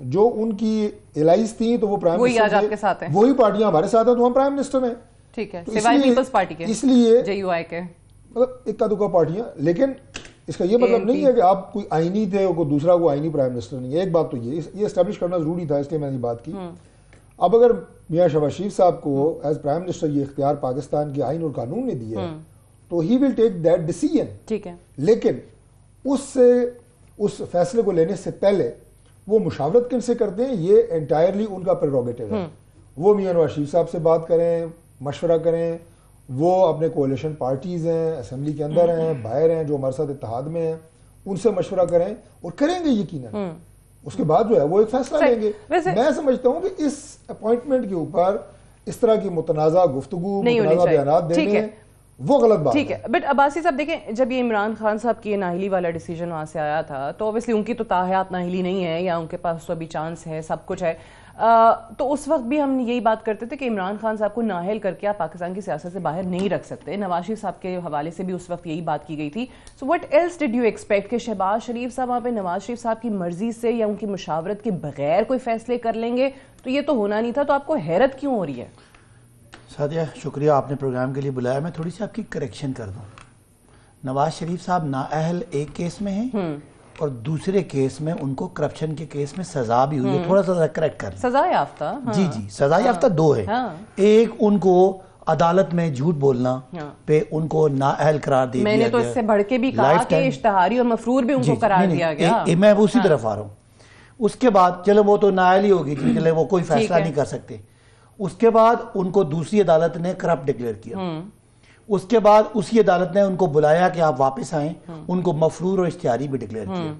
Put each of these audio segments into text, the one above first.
جو ان کی الائز تھیں تو وہ پرائم وہی آج آپ منسٹر کے ساتھ ہیں, وہی پارٹیاں ہمارے ساتھ ہیں تو ہم پرائم منسٹر ہیں. ٹھیک ہے, سوائے پیپلز پارٹی کے, اس لیے جے یو آئی کے, مطلب اکا دکا پارٹیاں. لیکن اس کا یہ مطلب نہیں ہے کہ آپ کوئی آئینی تھے اور کوئی دوسرا کوئی آئینی پرائم منسٹر نہیں ہے. ایک بات تو یہ اسٹیبلش کرنا ضروری تھا, اس لیے میں نے یہ بات کی. اب اگر میاں شہباز شریف صاحب کو ایز پرائم منسٹر یہ اختیار پاکستان کے آئین اور قانون نے دیا ہے تو ہی ول ٹیک دیٹ ڈیسیژن. ٹھیک ہے, لیکن اس فیصلے کو لینے سے پہلے وہ مشاورت کن سے کرتے ہیں, یہ انٹائرلی ان کا پریروگیٹو ہے. وہ میاں نواز شریف صاحب سے بات کریں, مشورہ کریں, وہ اپنے کولیشن پارٹیز ہیں, اسمبلی کے اندر ہیں, باہر ہیں, جو ہمارے ساتھ اتحاد میں ہیں, ان سے مشورہ کریں اور کریں گے یقیناً. اس کے بعد جو ہے وہ ایک فیصلہ لیں گے. میں سمجھتا ہوں کہ اس اپوائنٹمنٹ کے اوپر اس طرح کی متنازع گفتگو, متنازع بیانات دینے وہ غلط بات ہے. ٹھیک ہے, بٹ عباسی صاحب دیکھیں, جب یہ عمران خان صاحب کی نااہلی والا ڈیسیجن وہاں سے آیا تھا تو اوبیسلی ان کی تو تاحیات نااہلی نہیں ہے, یا ان کے پاس تو ابھی چانس ہے, سب کچھ ہے, تو اس وقت بھی ہم یہی بات کرتے تھے کہ عمران خان صاحب کو نااہل کر کے آپ پاکستان کی سیاست سے باہر نہیں رکھ سکتے. نواز شریف صاحب کے حوالے سے بھی اس وقت یہی بات کی گئی تھی. So what else did you expect کہ شہباز شریف صاحب وہاں پہ نواز شریف صاحب کی مرضی سے یا ان کی مشاورت کے بغیر کوئی فیصلے کر لیں گے؟ تو یہ تو ہونا نہیں تھا, تو آپ کو حیرت کیوں ہو رہی ہے؟ سعدیہ شکریہ, آپ نے پروگرام کے لیے بلایا. میں تھوڑی سی آپ کی کریکشن کر دوں. نواز شریف صاحب نااہل ایک کیس میں ہیں اور دوسرے کیس میں ان کو کرپشن کے کیس میں سزا بھی ہوئی ہے. تھوڑا سا کریکٹ کر لیں. سزا یافتہ, جی سزا یافتہ دو ہے. ایک ان کو عدالت میں جھوٹ بولنا پہ ان کو نااہل قرار دے دیا گیا. میں نے تو اس سے بڑھ کے بھی کہا کہ اشتہاری اور مفرور بھی ان کو قرار دیا گیا. میں اسی طرف آ رہا ہوں. اس کے بعد چلو وہ تو نااہل ہی ہوگی جن کے لیے وہ کوئی فیصلہ نہیں کر سکتے. اس کے بعد ان کو دوسری عدالت نے کرپٹ ڈکلیئر کیا. اس کے بعد اسی عدالت نے ان کو بلایا کہ آپ واپس آئیں, ان کو مفرور اور اشتہاری بھی ڈکلیئر کیا.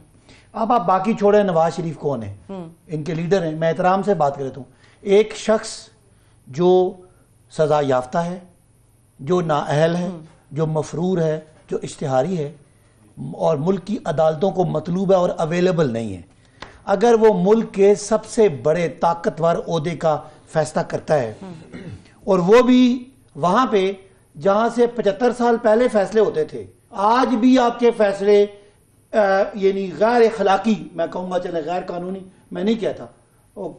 اب آپ باقی چھوڑیں, نواز شریف کون ہیں, ان کے لیڈر ہیں. میں احترام سے بات کر لیتا ہوں. ایک شخص جو سزا یافتہ ہے, جو نااہل ہے, جو مفرور ہے, جو اشتہاری ہے اور ملک کی عدالتوں کو مطلوب ہے اور اویلیبل نہیں ہے. اگر وہ ملک کے سب سے بڑے طاقتور عہدے کا فیصلہ کرتا ہے اور وہ بھی وہاں پہ جہاں سے 75 سال پہلے فیصلے ہوتے تھے, آج بھی آپ کے فیصلے یعنی غیر اخلاقی, میں کہوں گا چلے غیر قانونی میں نہیں کہتا,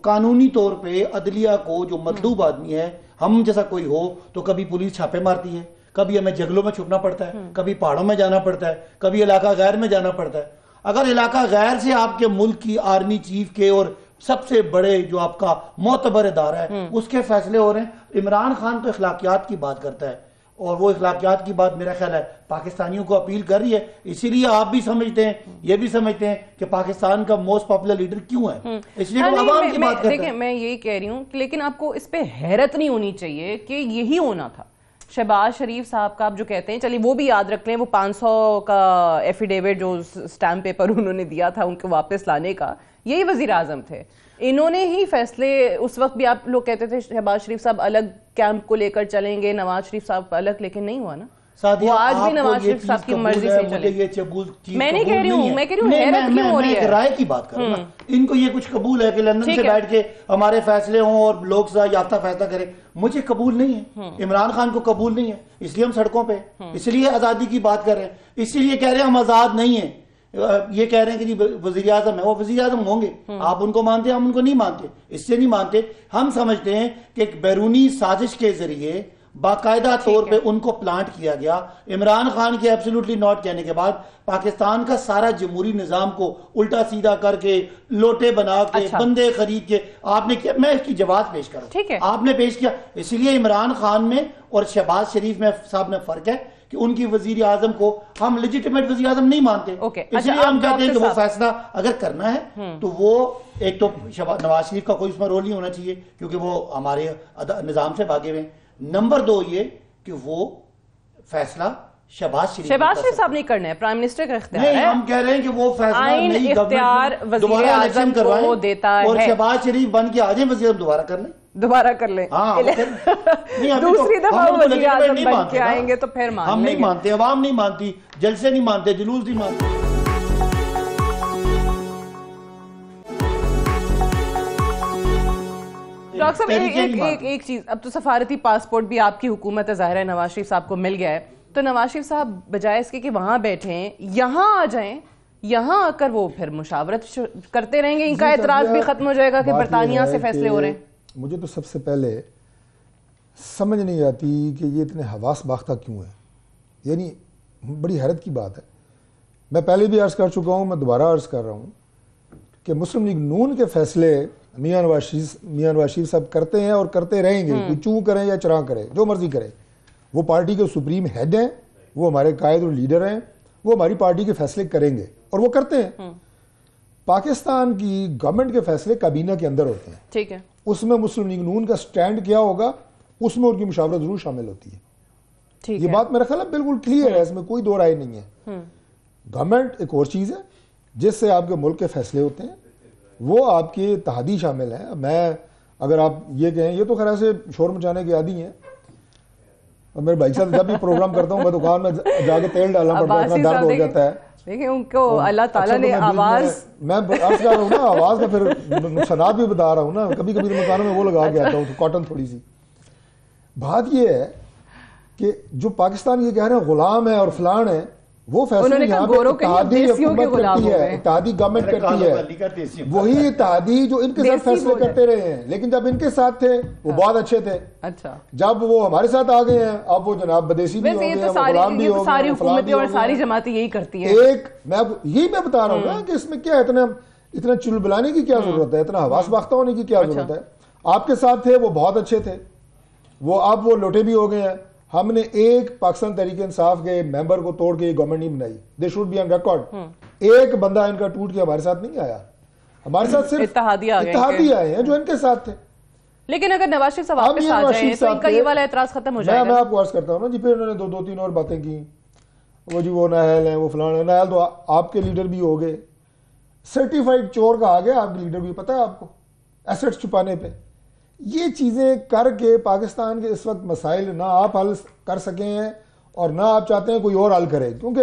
قانونی طور پہ عدلیہ کو جو مطلوب آدمی ہے, ہم جیسا کوئی ہو تو کبھی پولیس چھاپے مارتی ہے, کبھی ہمیں جنگلوں میں چھپنا پڑتا ہے, کبھی پہاڑوں میں جانا پڑتا ہے, کبھی علاقہ غیر میں جانا پڑتا ہے. اگر علاقہ غیر سے آپ کے ملک کی آرمی چیف کے اور سب سے بڑے جو آپ کا معتبر ادارہ ہے اس کے فیصلے ہو رہے ہیں. عمران خان تو اخلاقیات کی بات کرتا ہے اور وہ اخلاقیات کی بات میرا خیال ہے پاکستانیوں کو اپیل کر رہی ہے. اسی لیے آپ بھی سمجھتے ہیں, یہ بھی سمجھتے ہیں کہ پاکستان کا موسٹ پاپولر لیڈر کیوں ہے, اس لیے وہ عوام کی بات کرتا ہے. دیکھیں میں یہی کہہ رہی ہوں, لیکن آپ کو اس پہ حیرت نہیں ہونی چاہیے کہ یہی ہونا تھا. شہباز شریف صاحب کا آپ جو کہتے ہیں, چلیے وہ بھی یاد رکھ لیں, وہ 500 کا ایفیڈیوٹ جو سٹیمپ پیپر انہوں نے دیا تھا ان کو واپس لانے کا, یہی وزیر اعظم تھے. انہوں نے ہی فیصلے, اس وقت بھی آپ لوگ کہتے تھے شہباز شریف صاحب الگ کیمپ کو لے کر چلیں گے, نواز شریف صاحب الگ, لیکن نہیں ہوا نا. وہ آج بھی نواز شریف صاحب کی مرضی سے چلے. میں نہیں کہہ رہی ہوں, میں کہہ رہی ہوں حیرت کیوں ہو رہی ہے. میں رائے کی بات کر رہا ہوں. ان کو یہ کچھ قبول ہے کہ لندن سے بیٹھ کے ہمارے فیصلے ہوں اور لوگ سزا یافتہ فیصلہ کریں. مجھے قبول نہیں ہے, عمران خان کو قبول نہیں ہے, اس لیے ہم سڑکوں پہ, اس لیے آزادی کی بات کر رہے ہیں, اسی لیے کہہ رہے ہیں ہم آزاد نہیں ہیں. یہ کہہ رہے ہیں کہ جی وزیر اعظم ہے, وہ وزیر اعظم ہوں گے, آپ ان کو مانتے ہیں, ہم ان کو نہیں مانتے. اس لیے نہیں مانتے, ہم سمجھتے ہیں کہ ایک بیرونی سازش کے ذریعے باقاعدہ طور پہ ان کو پلانٹ کیا گیا. عمران خان کے ایبسلیوٹلی ناٹ کہنے کے بعد پاکستان کا سارا جمہوری نظام کو الٹا سیدھا کر کے, لوٹے بنا کے, بندے خرید کے آپ نے کیا. میں اس کی جواز پیش کروں, آپ نے پیش کیا. اسی لیے عمران خان میں اور شہباز شریف میں صاحب میں فرق ہے کہ ان کی وزیر اعظم کو ہم لیجیٹیمیٹ وزیر اعظم نہیں مانتے. اس لیے ہم کہتے ہیں کہ وہ فیصلہ اگر کرنا ہے تو وہ ایک تو نواز شریف کا کوئی اس میں رول نہیں ہونا چاہیے کیونکہ وہ ہمارے نظام سے بھاگے ہوئے ہیں. نمبر 2 یہ کہ وہ فیصلہ شہباز شریف صاحب نہیں کرنا ہے, پرائم منسٹر کا اختیار ہے. نہیں, ہم کہہ رہے ہیں کہ وہ فیصلہ نہیں, اختیار وزیر اعظم کو دیتا ہے, اور شہباز شریف بن کے آجیں وزیر اعظم دوبارہ کر لیں. دوسری دفعہ وزیر اعظم بن کے آئیں گے تو پھر ہم نہیں مانتے, عوام نہیں مانتی, جلسے نہیں مانتے, جلوس نہیں مانتے. ڈاکٹر صاحب ایک چیز, اب تو سفارتی پاسپورٹ بھی آپ کی حکومت ظاہر ہے نواز شریف صاحب کو مل گیا ہے, تو نواز شریف صاحب بجائے اس کے کہ وہاں بیٹھیں, یہاں آ جائیں, یہاں آ کر وہ پھر مشاورت کرتے رہیں گے, ان کا اعتراض بھی ختم ہو جائے گا کہ برطانیہ سے فیصلے ہو رہے ہیں. مجھے تو سب سے پہلے سمجھ نہیں آتی کہ یہ اتنے حواس باختہ کیوں ہیں. یعنی بڑی حیرت کی بات ہے. میں پہلے بھی عرض کر چکا ہوں, میں دوبارہ عرض کر رہا ہوں کہ مسلم لیگ نون کے فیصلے میاں نواز شریف صاحب کرتے ہیں اور کرتے رہیں گے. کوئی چوں کریں یا چراں کرے, جو مرضی کرے. وہ پارٹی کے سپریم ہیڈ ہیں, وہ ہمارے قائد اور لیڈر ہیں, وہ ہماری پارٹی کے فیصلے کریں گے اور وہ کرتے ہیں. پاکستان کی گورنمنٹ کے فیصلے کابینہ کے اندر ہوتے ہیں. ٹھیک ہے, اس میں مسلم لیگ نون کا سٹینڈ کیا ہوگا, اس میں ان کی مشاورت ضرور شامل ہوتی ہے. یہ بات میرا خیال ہے بالکل کلیئر ہے, اس میں کوئی دو رائے نہیں ہے. گورنمنٹ ایک اور چیز ہے جس سے آپ کے ملک کے فیصلے ہوتے ہیں, وہ آپ کے اتحادی شامل ہیں. میں اگر آپ یہ کہیں, یہ تو خیر ایسے شور مچانے کے عادی ہیں, اور میرے بھائی صاحب جب بھی پروگرام کرتا ہوں میں دکان میں جا کے تیل ڈالنا پڑتا ہے, اتنا درد ہو جاتا ہے. دیکھیں ان کو اللہ تعالیٰ نے آواز, میں عرض کر رہا ہوں نا, آواز کا پھر نقصانات بھی بتا رہا ہوں نا. کبھی کبھی تو مکانوں میں وہ لگا کے آتا ہوں کاٹن تھوڑی سی. بات یہ ہے کہ جو پاکستان یہ کہہ رہے ہیں غلام ہے اور فلان ہے, وہ فیصلے یہاں پہ اتحادی حکومت کرتی ہے, اتحادی گورنمنٹ کرتی ہے. وہی اتحادی جو ان کے ساتھ فیصلے کرتے رہے ہیں, لیکن جب ان کے ساتھ تھے وہ بہت اچھے تھے. اچھا, جب وہ ہمارے ساتھ آ گئے ہیں اب وہ جناب بدیسی بھی ہو گئے ہیں, غلام بھی ہو گئے, ساری حکومتیں اور ساری جماعتیں یہی کرتی ہیں. ایک یہی میں بتا رہا ہوں نا کہ اس میں کیا اتنا چل بلانے کی کیا ضرورت ہے, اتنا حواس باختہ ہونے کی کیا ضرورت ہے. آپ کے ساتھ تھے وہ بہت اچھے تھے, وہ اب وہ لوٹے بھی ہو گئے ہیں. ہم نے ایک پاکستان تحریک انصاف کے ممبر کو توڑ کے یہ گورنمنٹ نہیں بنائی. They should be on record. ایک بندہ ان کا ٹوٹ کے ہمارے ساتھ نہیں آیا, ہمارے ساتھ صرف اتحادی آئے ہیں جو ان کے ساتھ تھے. لیکن اگر نواز شریف صاحب واپس آ جائیں تو ان کا یہ والا اعتراض ختم ہو جائے گا. میں آپ کو عرض کرتا ہوں نا جی, پھر انہوں نے دو تین اور باتیں کی. وہ جی وہ نااہل ہیں, وہ فلان ہیں. نااہل تو آپ کے لیڈر بھی ہو گئے, سرٹیفائڈ چور کہا گیا آپ کے لیڈر بھی, پتہ ہے آپ کو, ایسٹس چھپانے پہ. یہ چیزیں کر کے پاکستان کے اس وقت مسائل نہ آپ حل کر سکیں ہیں اور نہ آپ چاہتے ہیں کوئی اور حل کرے, کیونکہ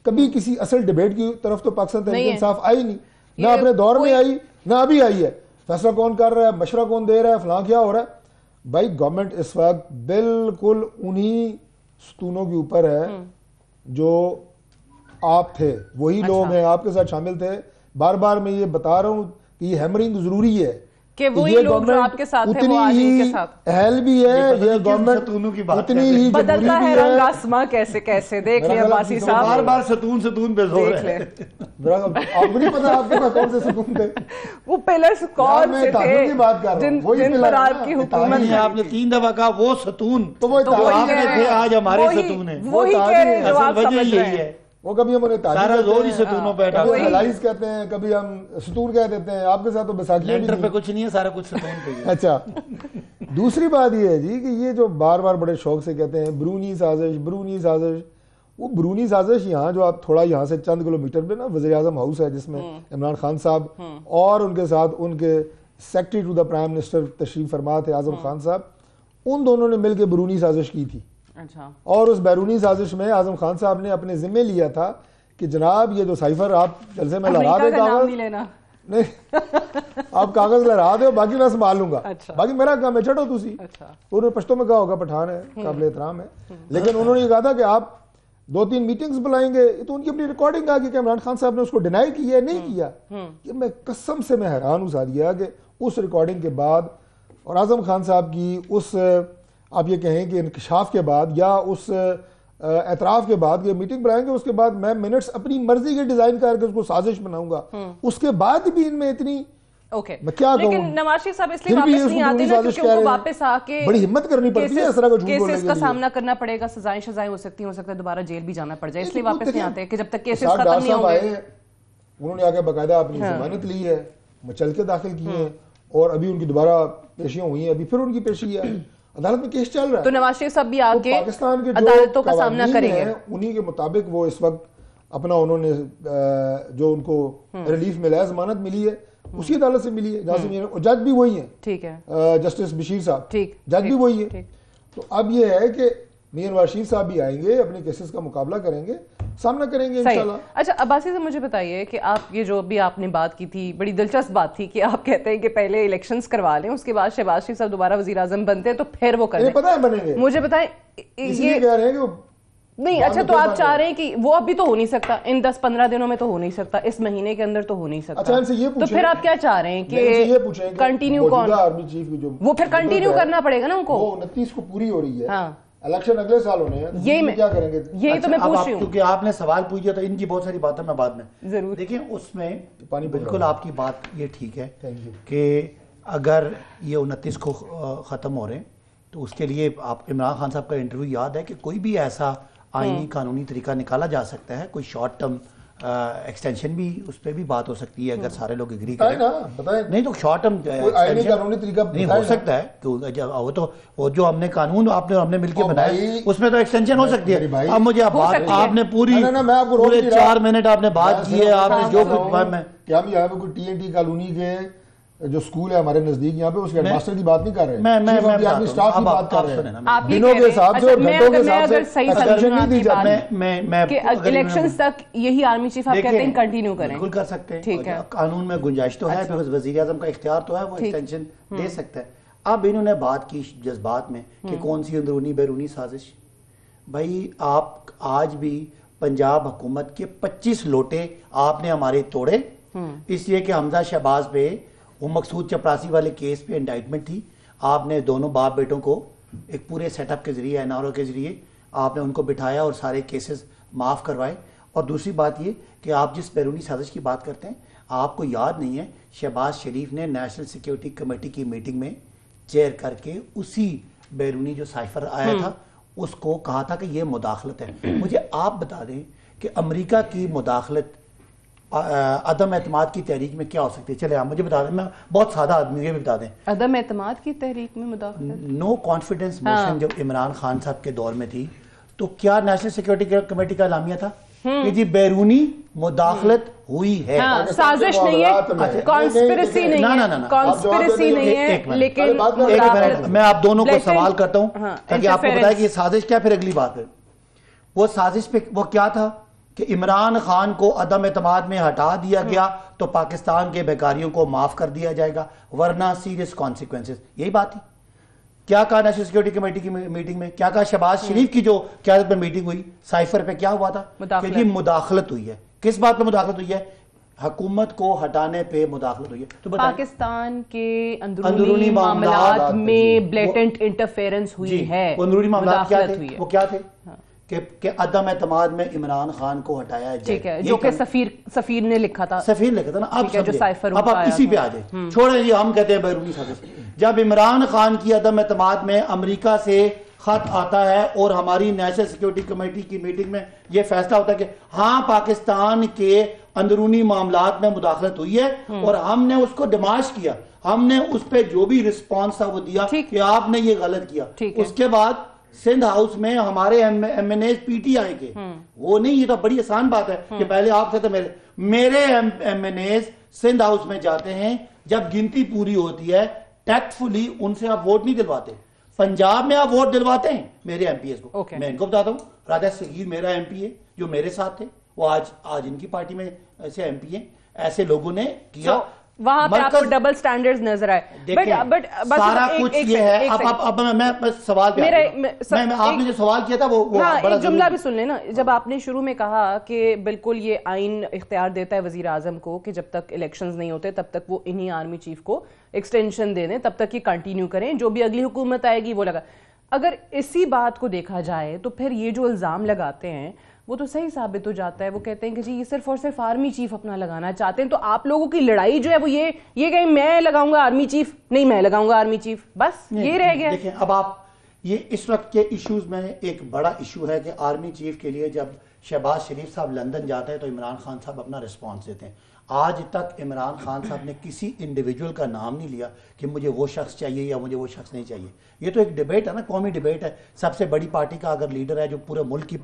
کبھی کسی اصل ڈیبیٹ کی طرف تو پاکستان تحریک انصاف آئی نہیں, نہ اپنے دور میں آئی نہ ابھی آئی ہے. فیصلہ کون کر رہا ہے, مشورہ کون دے رہا ہے, فلاں کیا ہو رہا ہے. بھائی گورنمنٹ اس وقت بالکل انہی ستونوں کے اوپر ہے جو آپ تھے, وہی لوگ ہیں آپ کے ساتھ شامل تھے. بار بار میں یہ بتا رہا ہوں کہ یہ ہیمرنگ ضروری ہے کہ وہی لوگ جو آپ کے ساتھ ہیں وہ آج ان کے ساتھ اہل بھی ہے. یہ گورنمنٹ اتنی ہی بدلتا ہے رنگ آسماں کیسے کیسے, دیکھ لیں عباسی صاحب, بار بار ستون پہ زور ہے. آپ کو نہیں پتا آپ کے کون سے ستون تھے, وہ پلرز کون سے تھے جن پر آپ کی حکومت نے, آپ نے 3 دفعہ کہا وہ ستون تو وہ آپ نے تھے, آج ہمارے ستون ہیں. وہی کہہ رہے ہیں جو آپ سمجھ رہے ہیں. وہ کبھی ہم انہیں سارا زور ہی ستونوں پہ کبھی الائز کہتے ہیں, کبھی ہم ستون کہہ دیتے ہیں. آپ کے ساتھ تو بیساکھی لینٹر پہ کچھ نہیں ہے, سارا کچھ ستون پہ ہے. اچھا, دوسری بات یہ ہے جی کہ یہ جو بار بار بڑے شوق سے کہتے ہیں برونی سازش برونی سازش, وہ برونی سازش یہاں جو آپ تھوڑا یہاں سے چند کلومیٹر پہ نا وزیر اعظم ہاؤس ہے جس میں عمران خان صاحب اور ان کے ساتھ ان کے secretary to the prime minister تشریف فرما تھے اعظم خان صاحب, ان دونوں نے مل کے برونی سازش کی تھی. اور اس بیرونی سازش میں اعظم خان صاحب نے اپنے ذمے لیا تھا کہ جناب یہ جو سائفر آپ جلسے میں لہرا دے کاغذ نہیں, آپ کاغذ لہرا دے, باقی میں سنبھال لوں گا, باقی میرا کام ہے, چڑھو تسی. انہوں نے پشتوں میں کہا ہوگا, پٹھان ہے, قابل احترام ہے, لیکن انہوں نے یہ کہا تھا کہ آپ 2-3 میٹنگز بلائیں گے. تو ان کی اپنی ریکارڈنگ آ گئی کہ عمران خان صاحب نے اس کو ڈینائی کیا ہے, نہیں کیا. کہ میں قسم سے میں حیران ہوں سادیا کہ اس ریکارڈنگ کے بعد اور اعظم خان صاحب کی اس آپ یہ کہیں کہ انکشاف کے بعد یا اس اعتراف کے بعد یہ میٹنگ بلائیں گے, اس کے بعد میں منٹس اپنی مرضی کے ڈیزائن کر کے اس کو سازش بناؤں گا, اس کے بعد بھی ان میں اتنی میں کیا کہوں. لیکن نواز شریف صاحب اس لیے واپس نہیں آتے نا کیونکہ ان کو واپس آ کے بڑی ہمت کرنی پڑتی ہے اس طرح کا جھوٹ بولنے کے لیے, کیسز کا سامنا کرنا پڑے گا, سزائیں شزائیں ہو سکتی ہے دوبارہ جیل بھی جانا پڑ جائے, اس لیے واپس نہیں آتے کہ جب تک کیسز ختم نہیں ہوں گے. انہوں نے آ کے باقاعدہ اپنی ضمانت لی ہے, مچل کے داخل کی ہیں, اور ابھی ان کی دوبارہ پیشیاں ہوئی ہیں, ابھی پھر ان کی پیشی ہے, عدالت میں کیس چل رہا ہے. تو نواز شریف صاحب بھی آگے پاکستان کے عدالتوں کا سامنا کریں گے, انہی کے مطابق وہ اس وقت اپنا انہوں نے جو ان کو ریلیف ملا ہے, ضمانت ملی ہے, اسی عدالت سے ملی ہے جہاں سے, اور جج بھی وہی ہیں, ٹھیک ہے, جسٹس بشیر صاحب, جج بھی وہی ہیں. تو اب یہ ہے کہ میاں نواز شریف صاحب بھی آئیں گے, اپنے کیسز کا مقابلہ کریں گے, سامنا کریں گے انشاءاللہ. اچھا عباسی سے مجھے بتائیے کہ آپ یہ جو بھی آپ نے بات کی تھی, بڑی دلچسپ بات تھی کہ آپ کہتے ہیں کہ پہلے الیکشنز کروا لیں, اس کے بعد شہباز شریف صاحب دوبارہ وزیر اعظم بنتے ہیں تو پھر وہ کریں. پتہ ہے بنیں گے, مجھے بتائیں اس لیے کہہ رہے ہیں کہ نہیں اچھا تو آپ چاہ رہے ہیں کہ وہ ابھی تو ہو نہیں سکتا, ان 10-15 دنوں میں تو ہو نہیں سکتا, اس مہینے کے اندر تو ہو نہیں سکتا, تو پھر آپ کیا چاہ رہے ہیں کہ کنٹینیو کون, آرمی چیف کی جو وہ پھر کنٹینیو کرنا پڑے گا نا ان کو, وہ 29 کو پوری ہو رہی ہے, الیکشن اگلے سال ہونے ہیں, یہی میں کیا کریں گے, یہی تو میں پوچھ رہی ہوں. کیونکہ آپ نے سوال پوچھا تو ان کی بہت ساری باتیں میں بعد میں ضرور دیکھیں, اس میں بالکل آپ کی بات یہ ٹھیک ہے کہ اگر یہ 29 کو ختم ہو رہے ہیں تو اس کے لیے آپ عمران خان صاحب کا انٹرویو یاد ہے کہ کوئی بھی ایسا آئینی قانونی طریقہ نکالا جا سکتا ہے, کوئی شارٹ ٹرم ایکسٹینشن بھی اس پہ بھی بات ہو سکتی ہے اگر سارے لوگ اگری کریں, نہیں تو شارٹ ٹرم قانونی طریقہ نہیں ہو سکتا ہے, وہ تو وہ جو ہم نے قانون ہم نے مل کے بنایا اس میں تو ایکسٹینشن ہو سکتی ہے. اب مجھے آپ نے پورے 4 منٹ آپ نے بات کی ہے, آپ نے جو کچھ میں کیا ہم یہاں پہ کوئی TNT کالونی کے جو سکول ہے ہمارے نزدیک یہاں پہ اس کے ماسٹر کی بات نہیں کر رہے, میں سٹاف کی بات کر رہے ہیں, دنوں کے حساب سے اور گھنٹوں کے حساب سے ایکسٹینشن نہیں دی جاتی کہ الیکشنز تک یہی آرمی چیف آپ کہتے ہیں کنٹینیو کریں, بالکل کر سکتے ہیں, قانون میں گنجائش تو ہے, پھر وزیر اعظم کا اختیار تو ہے, وہ ایکسٹینشن دے سکتا ہے. اب انہوں نے بات کی جذبات میں کہ کون سی اندرونی بیرونی سازش, بھائی آپ آج بھی پنجاب حکومت کے 25 لوٹے آپ نے ہمارے توڑے, اس لیے کہ حمزہ شہباز پہ وہ مقصود چپراسی والے کیس پہ انڈائٹمنٹ تھی, آپ نے دونوں باپ بیٹوں کو ایک پورے سیٹ اپ کے ذریعے NRO کے ذریعے آپ نے ان کو بٹھایا اور سارے کیسز معاف کروائے. اور دوسری بات یہ کہ آپ جس بیرونی سازش کی بات کرتے ہیں, آپ کو یاد نہیں ہے شہباز شریف نے نیشنل سیکیورٹی کمیٹی کی میٹنگ میں چیئر کر کے اسی بیرونی جو سائفر آیا تھا اس کو کہا تھا کہ یہ مداخلت ہے. مجھے آپ بتا دیں کہ امریکہ کی مداخلت عدم اعتماد کی تحریک میں کیا ہو سکتی ہے, چلے آپ مجھے بتا دیں, میں بہت سادہ آدمی یہ بھی بتا دیں, عدم اعتماد کی تحریک میں مداخلت, نو کانفیڈنس موشن جب عمران خان صاحب کے دور میں تھی تو کیا نیشنل سیکیورٹی کمیٹی کا اعلامیہ تھا کہ جی بیرونی مداخلت ہوئی ہے, سازش نہیں ہے, کانسپریسی نہیں ہے, کانسپریسی نہیں ہے, لیکن میں آپ دونوں کو سوال کرتا ہوں تاکہ آپ کو بتائے کہ یہ سازش کیا, پھر اگلی بات ہے وہ سازش پہ وہ کیا تھا کہ عمران خان کو عدم اعتماد میں ہٹا دیا گیا تو پاکستان کے بیکاریوں کو معاف کر دیا جائے گا ورنہ سیریس کانسیکوینسز, یہی بات تھی. کیا کہا نیشنل سیکیورٹی کمیٹی کی میٹنگ میں, کیا کہا شہباز شریف کی جو قیادت میں میٹنگ ہوئی سائفر پہ, کیا ہوا تھا کہ جی مداخلت ہوئی ہے. کس بات پہ مداخلت ہوئی ہے, حکومت کو ہٹانے پہ مداخلت ہوئی ہے. تو پاکستان کے اندرونی معاملات میں بلیٹنٹ انٹرفیرنس ہوئی ہے, اندرونی معاملات کیا تھے, وہ کیا تھے کہ عدم اعتماد میں عمران خان کو ہٹایا جائے, ٹھیک ہے, جو کہ سفیر نے لکھا تھا, سفیر لکھا تھا نا. اب آپ اسی پہ آ جائیں, چھوڑیں جی ہم کہتے ہیں بیرونی سازش. جب عمران خان کی عدم اعتماد میں امریکہ سے خط آتا ہے اور ہماری نیشنل سیکیورٹی کمیٹی کی میٹنگ میں یہ فیصلہ ہوتا ہے کہ ہاں پاکستان کے اندرونی معاملات میں مداخلت ہوئی ہے اور ہم نے اس کو ڈیمانڈ کیا, ہم نے اس پہ جو بھی رسپانس تھا وہ دیا کہ آپ نے یہ غلط کیا. اس کے بعد سندھ ہاؤس میں ہمارے M N As P T I کے, وہ نہیں, یہ تو بڑی آسان بات ہے کہ پہلے آپ سے تو میرے M N As Sindh house میں جاتے ہیں, جب گنتی پوری ہوتی ہے ٹیکٹفلی ان سے آپ ووٹ نہیں دلواتے. پنجاب میں آپ ووٹ دلواتے ہیں میرے ایم پی ایز کو, میں ان کو بتاتا ہوں, راجہ صغیر میرا ایم پی ہے جو میرے ساتھ تھے, وہ آج ان کی پارٹی میں ایسے ایم پی ہیں, ایسے لوگوں نے کیا, وہاں پہ آپ کو ڈبل سٹینڈرڈز نظر آئے. بٹ سارا کچھ یہ ہے. اب میں سوال پہ آپ نے جو سوال کیا تھا وہ ایک جملہ بھی سن لیں نا. جب آپ نے شروع میں کہا کہ بالکل یہ آئین اختیار دیتا ہے وزیر اعظم کو کہ جب تک الیکشنز نہیں ہوتے تب تک وہ انہی آرمی چیف کو ایکسٹینشن دے دیں, تب تک یہ کنٹینیو کریں, جو بھی اگلی حکومت آئے گی وہ لگا. اگر اسی بات کو دیکھا جائے تو پھر یہ جو الزام لگاتے ہیں وہ تو صحیح ثابت ہو جاتا ہے. وہ کہتے ہیں کہ جی یہ صرف اور صرف آرمی چیف اپنا لگانا چاہتے ہیں, تو آپ لوگوں کی لڑائی جو ہے وہ یہ کہ میں لگاؤں گا آرمی چیف, نہیں میں لگاؤں گا آرمی چیف, بس یہ رہ گیا. دیکھیں اب آپ یہ اس وقت کے ایشوز میں ایک بڑا ایشو ہے کہ آرمی چیف کے لیے جب شہباز شریف صاحب لندن جاتے ہیں تو عمران خان صاحب اپنا رسپانس دیتے ہیں. آج تک عمران خان صاحب نے کسی انڈیویجول کا نام نہیں لیا کہ مجھے وہ شخص چاہیے یا مجھے وہ شخص نہیں چاہیے. یہ تو ایک ڈیبیٹ ہے نا, قومی ڈیبیٹ ہے. سب سے بڑی پارٹی کا اگر لیڈر ہے جو پورے ملک کی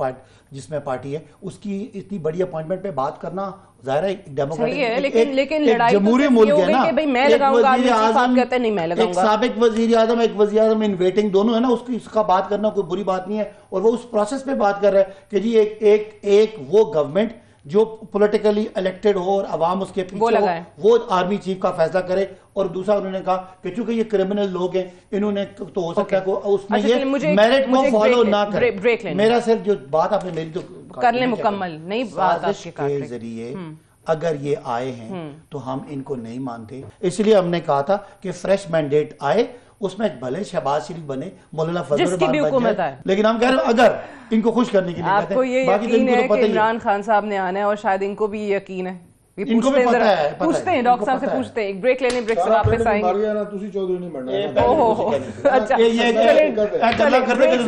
جس میں پارٹی ہے, اس کی اتنی بڑی اپوائنٹمنٹ پہ بات کرنا ظاہر ہے ڈیموکریٹک جمہوری ملک ہے نا. ایک سابق وزیر اعظم, ایک وزیر اعظم ان ویٹنگ دونوں ہے نا, اس کا بات کرنا کوئی بری بات نہیں ہے, اور وہ اس پروسیس پہ بات کر رہا ہے کہ جی ایک وہ گورنمنٹ جو پولیٹیکلی الیکٹڈ ہو اور عوام اس کے پیچھے ہو, وہ آرمی چیف کا فیصلہ کرے. اور دوسرا انہوں نے کہا کہ چونکہ یہ کرمنل لوگ ہیں, انہوں نے تو ہو سکتا ہے اس میں یہ میرٹ کو فالو نہ کرے. میرا صرف جو بات آپ نے میری تو کر لیں مکمل نہیں, سازش کے ذریعے اگر یہ آئے ہیں تو ہم ان کو نہیں مانتے. اس لیے ہم نے کہا تھا کہ فریش مینڈیٹ آئے, اس میں بھلے شہباز شریف بنے, مولانا فضل الرحمان بن جائے, لیکن ہم کہہ رہے ہیں اگر ان کو خوش کرنے کے لیے آپ کو یہ یقین ہے کہ عمران خان صاحب نے آنا ہے, اور شاید ان کو بھی یہ یقین ہے. پوچھتے ہیں ڈاکٹر صاحب سے, پوچھتے ہیں. ایک بریک لینے, بریک سے واپس آئیں گے.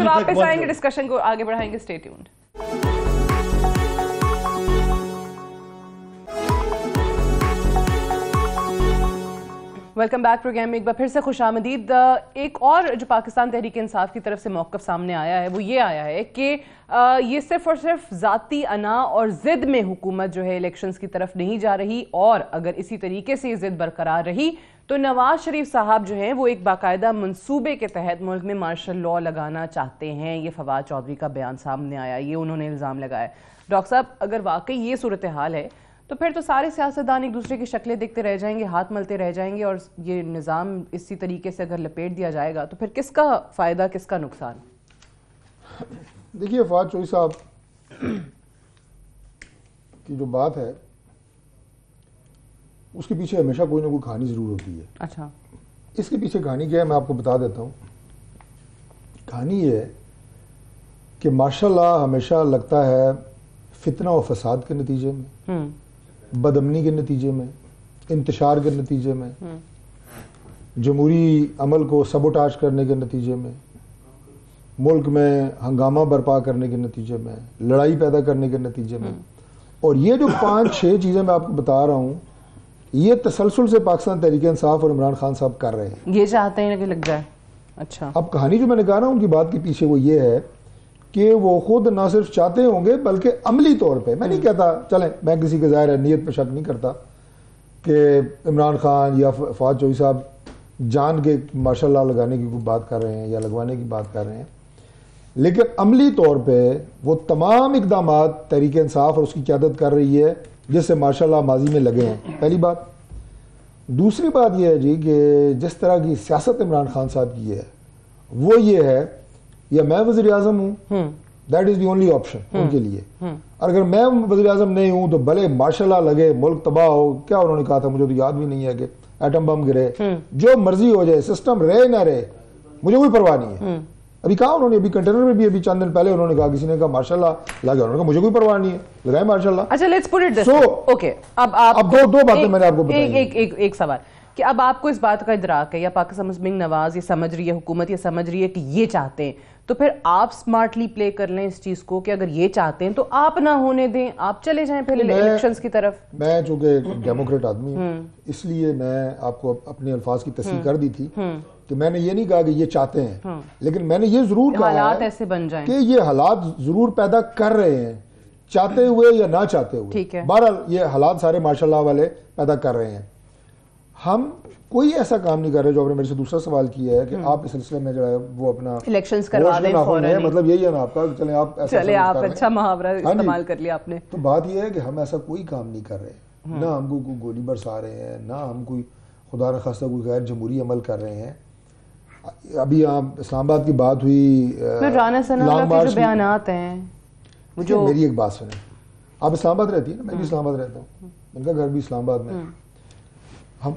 واپس آئیں گے, ڈسکشن کو آگے بڑھائیں گے. Stay tuned. Welcome back program میں ایک بار پھر سے خوش آمدید. ایک اور جو پاکستان تحریک انصاف کی طرف سے موقف سامنے آیا ہے وہ یہ آیا ہے کہ یہ صرف اور صرف ذاتی انا اور ضد میں حکومت جو ہے الیکشنز کی طرف نہیں جا رہی, اور اگر اسی طریقے سے یہ ضد برقرار رہی تو نواز شریف صاحب جو ہیں وہ ایک باقاعدہ منصوبے کے تحت ملک میں مارشل لاء لگانا چاہتے ہیں. یہ فواد چودھری کا بیان سامنے آیا, یہ انہوں نے الزام لگایا. ڈاکٹر صاحب, اگر واقعی یہ صورتحال ہے تو پھر تو سارے سیاستدان ایک دوسرے کی شکلیں دیکھتے رہ جائیں گے, ہاتھ ملتے رہ جائیں گے, اور یہ نظام اسی طریقے سے اگر لپیٹ دیا جائے گا تو پھر کس کا فائدہ, کس کا نقصان؟ دیکھیے فواد چودھری صاحب کی جو بات ہے اس کے پیچھے ہمیشہ کوئی نہ کوئی کہانی ضرور ہوتی ہے. اچھا, اس کے پیچھے کہانی کیا ہے میں آپ کو بتا دیتا ہوں. کہانی یہ ہے کہ ماشاء اللہ ہمیشہ لگتا ہے فتنہ و فساد کے نتیجے میں, بد امنی کے نتیجے میں, انتشار کے نتیجے میں, جمہوری عمل کو سبوٹاج کرنے کے نتیجے میں, ملک میں ہنگامہ برپا کرنے کے نتیجے میں, لڑائی پیدا کرنے کے نتیجے میں. اور یہ جو 5-6 چیزیں میں آپ کو بتا رہا ہوں یہ تسلسل سے پاکستان تحریک انصاف اور عمران خان صاحب کر رہے ہیں. یہ چاہتے ہیں کہ لگ جائے. اچھا, اب کہانی جو میں نے کہا نا ان کی بات کے پیچھے وہ یہ ہے کہ وہ خود نہ صرف چاہتے ہوں گے بلکہ عملی طور پہ, میں نہیں کہتا, چلیں میں کسی کے ظاہر ہے نیت پہ شک نہیں کرتا کہ عمران خان یا فواد چودھری صاحب جان کے ماشاء اللہ لگانے کی کوئی بات کر رہے ہیں یا لگوانے کی بات کر رہے ہیں, لیکن عملی طور پہ وہ تمام اقدامات تحریک انصاف اور اس کی قیادت کر رہی ہے جس سے ماشاء اللہ ماضی میں لگے ہیں. پہلی بات. دوسری بات یہ ہے جی کہ جس طرح کی سیاست عمران خان صاحب کی ہے وہ یہ ہے یا میں وزیر اعظم ہوں, that is the only option ان کے لیے, اور اگر میں وزیر اعظم نہیں ہوں تو بھلے ماشاء اللہ لگے ملک تباہ ہو, کیا انہوں نے کہا تھا مجھے تو یاد بھی نہیں ہے کہ ایٹم بم گرے, جو مرضی ہو جائے, سسٹم رہے نہ رہے, مجھے کوئی پرواہ نہیں ہے. ابھی کہا انہوں نے, ابھی کنٹینر میں بھی ابھی چند دن پہلے انہوں نے کہا, کسی نے کہا ماشاء اللہ لگا, انہوں نے کہا مجھے کوئی پرواہ نہیں ہے, لگائے ماشاء اللہ. اچھا, let's put it this way. Okay, اب دو باتیں میں نے آپ کو بتائی. ایک سوال کہ اب آپ کو اس بات کا ادراک ہے یا پاکستان مسلم لیگ نواز یہ سمجھ رہی ہے, حکومت یہ سمجھ رہی ہے کہ یہ چاہتے ہیں, تو پھر آپ سمارٹلی پلے کر لیں اس چیز کو کہ اگر یہ چاہتے ہیں تو آپ نہ ہونے دیں, آپ چلے جائیں پہلے الیکشنز کی طرف. میں چونکہ ڈیموکریٹ آدمی ہوں اس لیے میں آپ کو اپنے الفاظ کی تصحیح کر دی تھی کہ میں نے یہ نہیں کہا کہ یہ چاہتے ہیں, لیکن میں نے یہ ضرور کہا حالات ایسے بن جائیں کہ یہ حالات ضرور پیدا کر رہے ہیں, چاہتے ہوئے یا نہ چاہتے ہوئے. بہرحال یہ حالات سارے ماشاء اللہ والے پیدا کر رہے ہیں. ہم کوئی ایسا کام نہیں کر رہے جو آپ نے میرے سے دوسرا سوال کیا ہے کہ آپ اس سلسلے میں جو ہے وہ اپنا الیکشنز کروا دیں فوراً, مطلب یہی ہے نا آپ کا, چلیں آپ اچھا محاورہ استعمال کر لیا آپ نے. تو بات یہ ہے کہ ہم ایسا کوئی کام نہیں کر رہے, نہ ہم کو کوئی گولی برسا رہے ہیں, نہ ہم کوئی خدا نخواستہ کوئی غیر جمہوری عمل کر رہے ہیں. ابھی آپ اسلام آباد کی بات ہوئی, رانا ثناءاللہ کے جو بیانات ہیں, میری ایک بات سنیں, آپ اسلام آباد رہتی ہیں نا, میں بھی اسلام آباد رہتا ہوں, ان کا گھر بھی اسلام آباد میں. ہم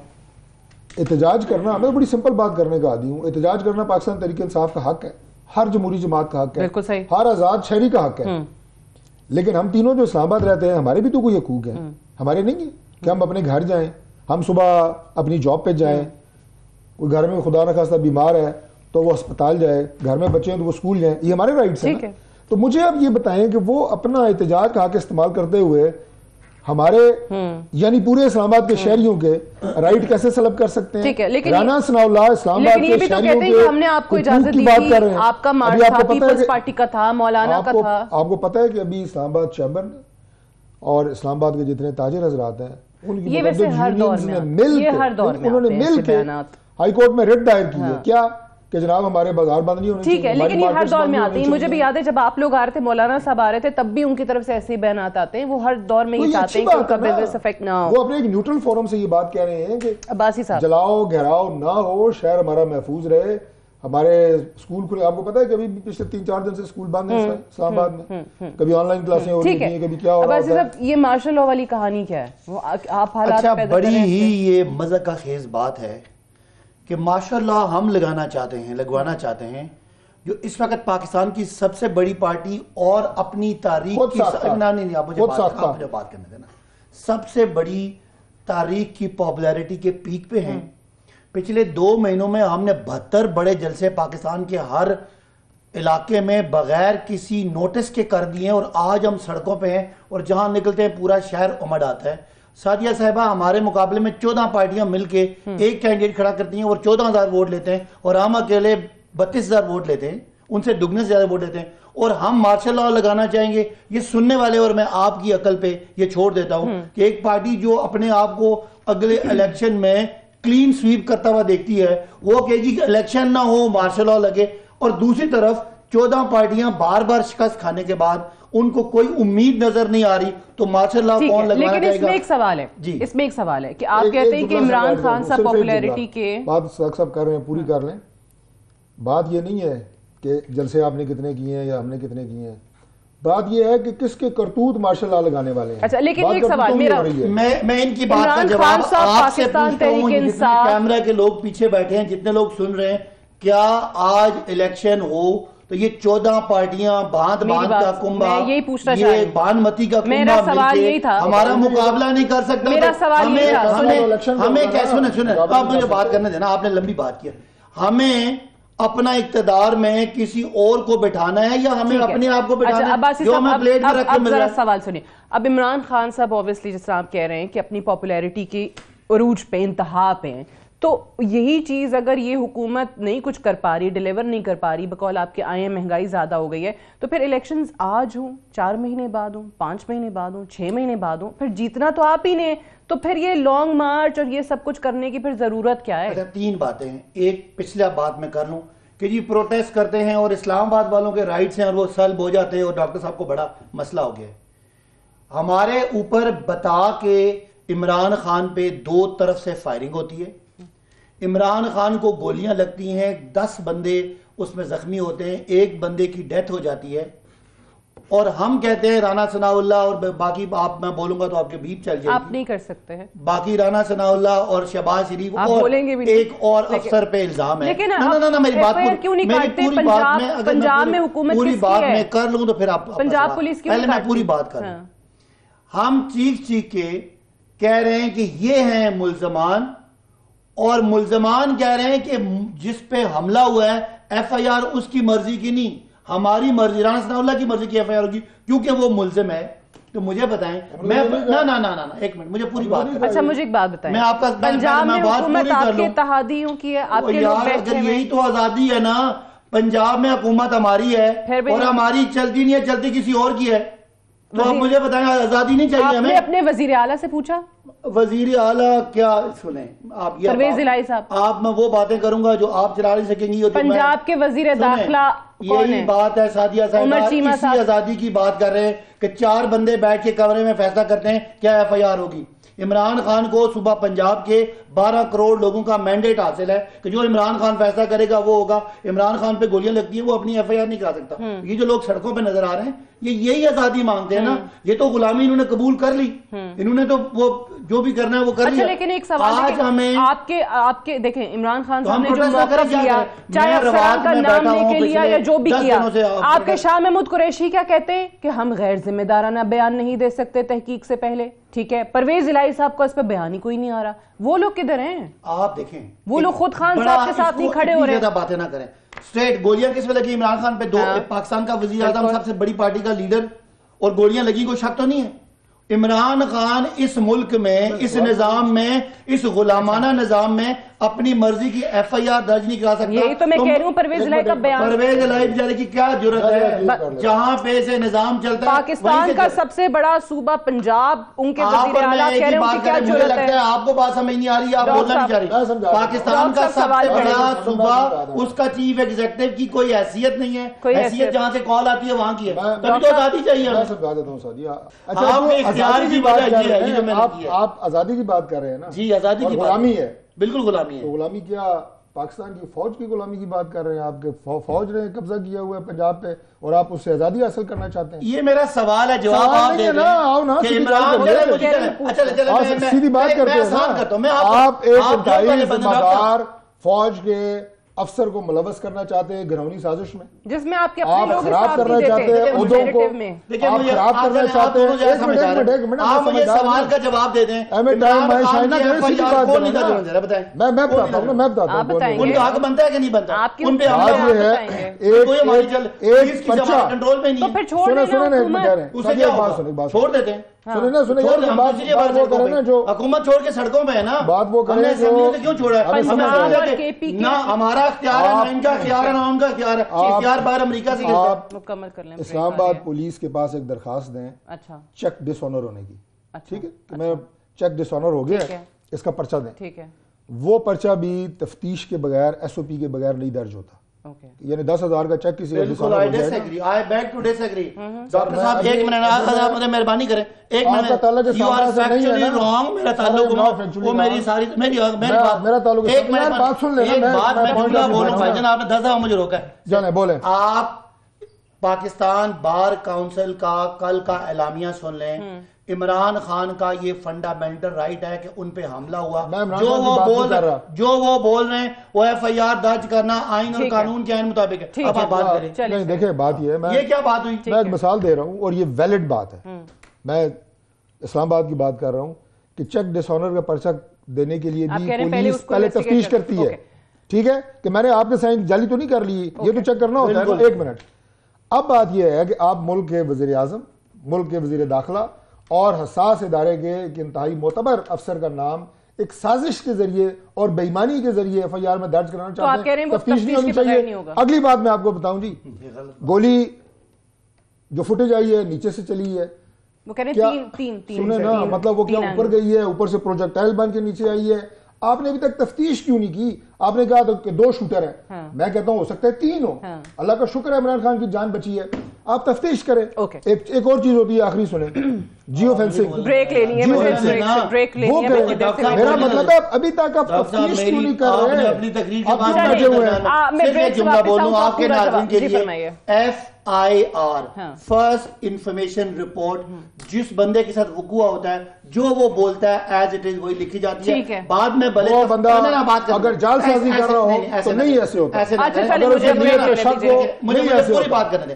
احتجاج کرنا, میں بڑی سمپل بات کرنے کا عادی ہوں, احتجاج کرنا پاکستان تحریک انصاف کا حق ہے, ہر جمہوری جماعت کا حق ہے, ہر آزاد شہری کا حق ہے. لیکن ہم تینوں جو اسلام آباد رہتے ہیں ہمارے بھی تو کوئی حقوق ہیں, ہمارے نہیں ہیں کہ ہم اپنے گھر جائیں, ہم صبح اپنی جاب پہ جائیں, کوئی گھر میں خدا نخواستہ بیمار ہے تو وہ ہسپتال جائے, گھر میں بچے ہیں تو وہ اسکول جائیں, یہ ہمارے رائٹس ہیں. تو مجھے اب یہ بتائیں کہ وہ اپنا احتجاج کا حق استعمال کرتے ہوئے ہمارے یعنی پورے اسلام آباد کے شہریوں کے رائٹ کیسے سلب کر سکتے ہیں؟ رانا ثناءاللہ اسلام آباد کے شہریوں کے ہم نے آپ کو اجازت دی تھی, آپ کا مارچ تھا, پیپلز پارٹی کا تھا, مولانا کا تھا. آپ کو پتہ ہے کہ ابھی اسلام آباد چیمبر نے اور اسلام آباد کے جتنے تاجر حضرات ہیں ان کی یہ ویسے ہر دور میں انہوں نے مل کے ہائی کورٹ میں ریٹ دائر کی ہے. کیا کہ جناب ہمارے بازار بند نہیں ہونے ٹھیک ہے, لیکن یہ ہر دور میں آتے ہیں. مجھے بھی یاد ہے جب آپ لوگ آ رہے تھے, مولانا صاحب آ رہے تھے, تب بھی ان کی طرف سے ایسے ہی بیانات آتے ہیں. وہ ہر دور میں یہ چاہتے ہیں کہ ان کا بزنس افیکٹ نہ ہو. وہ اپنے ایک نیوٹرل فورم سے یہ بات کہہ رہے ہیں کہ عباسی صاحب جلاؤ گھیراؤ نہ ہو, شہر ہمارا محفوظ رہے. ہمارے اسکول کھلے, آپ کو پتا ہے کہ ابھی پچھلے 3-4 دن سے اسکول بند ہیں اسلام آباد میں, کبھی آن لائن کلاسیں ہو رہی ہیں, کبھی کیا ہو رہا ہے. یہ مارشل لاء والی کہانی کیا ہے؟ وہ آپ حالات اچھا, بڑی ہی یہ مزہ کا خیز بات ہے کہ مارشل لاء ہم لگوانا چاہتے ہیں جو اس وقت پاکستان کی سب سے بڑی پارٹی اور اپنی تاریخ کی بات کرنے دینا, سب سے بڑی تاریخ کی پاپولیرٹی کے پیک پہ ہیں. پچھلے 2 مہینوں میں ہم نے 72 بڑے جلسے پاکستان کے ہر علاقے میں بغیر کسی نوٹس کے کر دیے ہیں, اور آج ہم سڑکوں پہ ہیں اور جہاں نکلتے ہیں پورا شہر امڑ آتا ہے. سعدیہ صاحبہ, ہمارے مقابلے میں 14 پارٹیاں مل کے ایک کینڈیڈیٹ کھڑا کرتی ہیں اور 14,000 ووٹ لیتے ہیں, اور ہم اکیلے 32,000 ووٹ لیتے ہیں, ان سے دگنے سے زیادہ ووٹ لیتے ہیں. اور ہم مارشل لاء لگانا چاہیں گے. یہ سننے والے, اور میں آپ کی عقل پہ یہ چھوڑ دیتا ہوں کہ ایک پارٹی جو اپنے آپ کو اگلے الیکشن میں کلین سویپ کرتا ہوا دیکھتی ہے, وہ کہے گی کہ الیکشن نہ ہو مارشل لاء لگے, اور دوسری طرف 14 پارٹیاں بار بار شکست کھانے کے بعد ان کو کوئی امید نظر نہیں آ رہی, تو مارشل لاء کون لگوانا چاہے گا؟ لیکن اس میں ایک سوال ہے کہ آپ کہتے ہیں کہ عمران خان صاحب پاپولیرٹی کے بات سب کر رہے ہیں, پوری کر لیں. بات یہ نہیں ہے کہ جلسے آپ نے کتنے کیے ہیں یا ہم نے کتنے کیے ہیں, بات یہ ہے کہ کس کے کرتوت مارشل لاء لگانے والے ہیں. اچھا, لیکن ایک سوال میرا, میں ان کی بات کا جواب آپ سے پوچھتا ہوں, جتنے کیمرہ کے لوگ پیچھے بیٹھے ہیں, جتنے لوگ سن رہے ہیں, کیا آج الیکشن ہو تو یہ 14 پارٹیاں باندھ کا کنبہ, یہ بانمتی کا کنبہ مل کے ہمارا مقابلہ نہیں کر سکتا؟ میرا سوال یہ تھا, ہمیں کیا, سنیں آپ مجھے بات کرنے دینا, آپ نے لمبی بات کیا. ہمیں اپنا اقتدار میں کسی اور کو بٹھانا ہے یا ہمیں اپنے آپ کو بٹھانا ہے جو ہمیں پلیٹ میں رکھ کے مل رہا ہے؟ سوال سنیں. اب عمران خان صاحب اوبویسلی جس طرح آپ کہہ رہے ہیں کہ اپنی پاپولیرٹی کی عروج پہ, انتہا پہ ہیں, تو یہی چیز اگر یہ حکومت نہیں کچھ کر پا رہی, ڈیلیور نہیں کر پا رہی, بقول آپ کے آئے ہیں مہنگائی زیادہ ہو گئی ہے, تو پھر الیکشنز آج ہوں, 4 مہینے بعد ہوں, 5 مہینے بعد ہوں, 6 مہینے بعد ہوں, پھر جیتنا تو آپ ہی نے, تو پھر یہ لانگ مارچ اور یہ سب کچھ کرنے کی پھر ضرورت کیا ہے؟ 3 باتیں ہیں. ایک پچھلا بات میں کر لوں کہ جی پروٹیسٹ کرتے ہیں اور اسلام آباد والوں کے رائٹس ہیں اور وہ سلب ہو جاتے ہیں اور ڈاکٹر صاحب کو بڑا مسئلہ ہو گیا ہے. ہمارے اوپر بتا کے عمران خان پہ 2 طرف سے فائرنگ ہوتی ہے. عمران خان کو گولیاں لگتی ہیں, 10 بندے اس میں زخمی ہوتے ہیں, 1 بندے کی ڈیتھ ہو جاتی ہے, اور ہم کہتے ہیں رانا ثناء اللہ اور باقی, آپ میں بولوں گا تو آپ کے بیپ چل جائے گی, آپ نہیں کر سکتے ہیں, باقی رانا ثناء اللہ اور شہباز شریف اور ایک اور افسر پہ الزام ہے. نا میری بات پنجاب میں حکومت پوری بات میں کر لوں تو پھر آپ پنجاب پولیس کی, پہلے میں پوری بات کر لوں. ہم چیخ کے کہہ رہے ہیں کہ یہ ہیں ملزمان, اور ملزمان کہہ رہے ہیں کہ جس پہ حملہ ہوا ہے ایف آئی آر اس کی مرضی کی نہیں, ہماری مرضی, رانا ثناء اللہ کی مرضی کی ایف آئی آر ہوگی کیونکہ وہ ملزم ہے. تو مجھے بتائیں, میں ایک منٹ, مجھے پوری بات, اچھا مجھے ایک بات بتائیں, میں آپ کا پنجاب میں حکومت آپ کے اتحادیوں کی ہے, آپ کے لوگ بیٹھے ہیں, یہی تو آزادی ہے نا. پنجاب میں حکومت ہماری ہے اور ہماری چلتی نہیں ہے, چلتی کسی اور کی ہے. تو آپ مجھے بتائیں آزادی نہیں چاہیے ہمیں؟ آپ نے اپنے وزیر اعلیٰ سے پوچھا؟ وزیر اعلیٰ کیا, سنیں آپ, پرویز الہی صاحب, آپ میں وہ باتیں کروں گا جو آپ چلا نہیں سکیں گی. پنجاب کے وزیر داخلہ یہی بات ہے سعدیہ صاحب, اسی آزادی کی بات کر رہے ہیں کہ 4 بندے بیٹھ کے کمرے میں فیصلہ کرتے ہیں کیا ایف آئی آر ہوگی. عمران خان کو صبح پنجاب کے 12 کروڑ لوگوں کا مینڈیٹ حاصل ہے کہ جو عمران خان فیصلہ کرے گا وہ ہوگا. عمران خان پہ گولیاں لگتی ہیں, وہ اپنی ایف آئی آر نہیں کرا سکتا. یہ جو لوگ سڑکوں پہ نظر آ رہے ہیں یہی آزادی مانگتے ہیں نا. یہ تو غلامی انہوں نے قبول کر لی, انہوں نے تو وہ جو بھی کرنا ہے وہ کر لیا. لیکن ایک سوال ہے, آپ کے دیکھیں عمران خان صاحب نے جو موقف لیا, چاہے افسران کا نام لے کے لیا یا جو بھی کیا, آپ کے شاہ محمود قریشی کیا کہتے ہیں کہ ہم غیر ذمہ دارانہ بیان نہیں دے سکتے تحقیق سے پہلے. ٹھیک ہے, پرویز الہی صاحب کو اس پہ بیان ہی کوئی نہیں آ رہا. وہ لوگ کدھر ہیں؟ آپ دیکھیں, وہ لوگ خود خان صاحب کے ساتھ نہیں کھڑے ہو رہے. زیادہ باتیں نہ کریں. اسٹریٹ گولیاں کس وجہ لگی عمران خان پہ؟ پاکستان کا وزیر اعظم سب سے بڑی پارٹی کا لیڈر, اور گولیاں لگی, کوئی شک تو نہیں ہے. عمران خان اس ملک میں, اس نظام میں, اس غلامانہ نظام میں اپنی مرضی کی ایف آئی آر درج نہیں کرا سکتا. یہی تو میں کہہ رہی ہوں پرویز الہی کا بیان. پرویز الہی بیچارے کی کیا جرأت ہے, جہاں پہ سے نظام چلتا ہے. پاکستان کا سب سے بڑا صوبہ پنجاب, ان کے وزیر اعلیٰ کہہ رہے ہیں ان کی کیا ضرورت ہے. آپ کو بات سمجھ نہیں آ رہی, آپ بولنا نہیں چاہ رہی. پاکستان کا سب سے بڑا صوبہ, اس کا چیف ایگزیکٹو کی کوئی حیثیت نہیں ہے. حیثیت جہاں سے کال آتی ہے وہاں کی ہے, تبھی تو آزادی چاہیے. میں سمجھا دیتا ہوں سعدیہ. آپ آزادی کی بات کر رہے ہیں نا. جی آزادی کی غلامی ہے, بالکل غلامی ہے. تو غلامی کیا پاکستان کی فوج کی غلامی کی بات کر رہے ہیں آپ کے؟ فوج نے قبضہ کیا ہوا ہے پنجاب پہ اور آپ اس سے آزادی حاصل کرنا چاہتے ہیں. یہ میرا سوال ہے, جواب آپ دے دیں. سیدھی بات کرتے ہیں نا, آپ ایک انتہائی ذمہ دار فوج کے افسر کو ملوث کرنا چاہتے ہیں گھرونی سازش میں, جس میں آپ کے اپنے لوگ خراب کرنا چاہتے ہیں عہدوں کو, آپ خراب کرنا چاہتے ہیں. ایک منٹ آپ مجھے سوال کا جواب دے دیں. میں بتاتا ہوں, میں بتاتا ہوں ان کا حق بنتا ہے کہ نہیں بنتا. ان پہ ایک پرچہ کنٹرول میں نہیں ہے. چھوڑ دیتے ہیں, حکومت چھوڑ کے سڑکوں پہ ہے نا. بات وہ کریں کیوں چھوڑا ہے؟ نہ ہمارا اختیار ہے, نہ ان کا اختیار ہے, نہ ان کا اختیار ہے. اختیار باہر امریکہ سے مکمل کر لیں. اسلام آباد پولیس کے پاس ایک درخواست دیں چیک ڈس آنر ہونے کی. ٹھیک ہے, کہ میں چیک ڈس آنر ہو گیا, اس کا پرچہ دیں. ٹھیک ہے, وہ پرچہ بھی تفتیش کے بغیر, ایس او پی کے بغیر نہیں درج ہوتا. یعنی 10,000 کا چیک کسی کا بالکل I disagree. I beg to disagree. Doctor صاحب ایک منٹ, آپ مجھے مہربانی کریں ایک minute. You are factually wrong. میرا تعلق وہ میری ساری میرا تعلق ایک بات میں جملہ بولوں بھائی جان, آپ نے 10 دفعہ مجھے روکا ہے. جانے بولیں. آپ پاکستان بار کاؤنسل کا کل کا اعلامیہ سن لیں. عمران خان کا یہ فنڈامنٹل رائٹ ہے کہ ان پہ حملہ ہوا. جو وہ بول رہے ہیں وہ ایف آئی آر درج کرنا آئین اور قانون کے عین مطابق ہے. اب آپ بات کریں. نہیں دیکھیں, بات یہ ہے, یہ کیا بات ہوئی؟ میں ایک مثال دے رہا ہوں اور یہ ویلڈ بات ہے. میں اسلام آباد کی بات کر رہا ہوں کہ چیک ڈس آنر کا پرچہ دینے کے لیے بھی پولیس پہلے تفتیش کرتی ہے. ٹھیک ہے, کہ میں نے آپ کے سائن جعلی تو نہیں کر لی, یہ تو چیک کرنا ہوتا ہے. ایک منٹ. اب بات یہ ہے کہ آپ ملک کے وزیر اعظم, ملک کے وزیر داخلہ اور حساس ادارے کے ایک انتہائی معتبر افسر کا نام ایک سازش کے ذریعے اور بے ایمانی کے ذریعے ایف آئی آر میں درج کرانا چاہتے ہیں. تفتیش نہیں ہونی چاہیے. اگلی بات میں آپ کو بتاؤں جی, گولی جو فوٹیج آئی ہے نیچے سے چلی ہے, سنیں نا, مطلب وہ کیا اوپر گئی ہے, اوپر سے پروجیکٹائل بن کے نیچے آئی ہے. آپ نے ابھی تک تفتیش کیوں نہیں کی؟ آپ نے کہا کہ 2 شوٹر ہیں, میں کہتا ہوں ہو سکتا ہے 3 ہو. اللہ کا شکر ہے عمران خان کی جان بچی ہے, آپ تفتیش کریں. ایک اور چیز ہوتی ہے, آخری سنیں, جیو فینسنگ. بریک لینی ہے, وہ کریں. میرا مطلب ہے ابھی تک آپ تفتیش کیوں نہیں کر رہے ہیں؟ اپنی تقریر کے بعد بیٹھے ہوئے ہیں. صرف ایک جملہ بولوں آپ کے ناظرین کے لیے. F I R, first information report, جس بندے کے ساتھ وقوع ہوتا ہے جو وہ بولتا ہے ایز اٹ از وہی لکھی جاتی ہے. بعد میں بھلے وہ بندہ اگر جال سازی کر رہا ہو تو نہیں ایسے ہوتا. مجھے پوری بات کرنے دیں.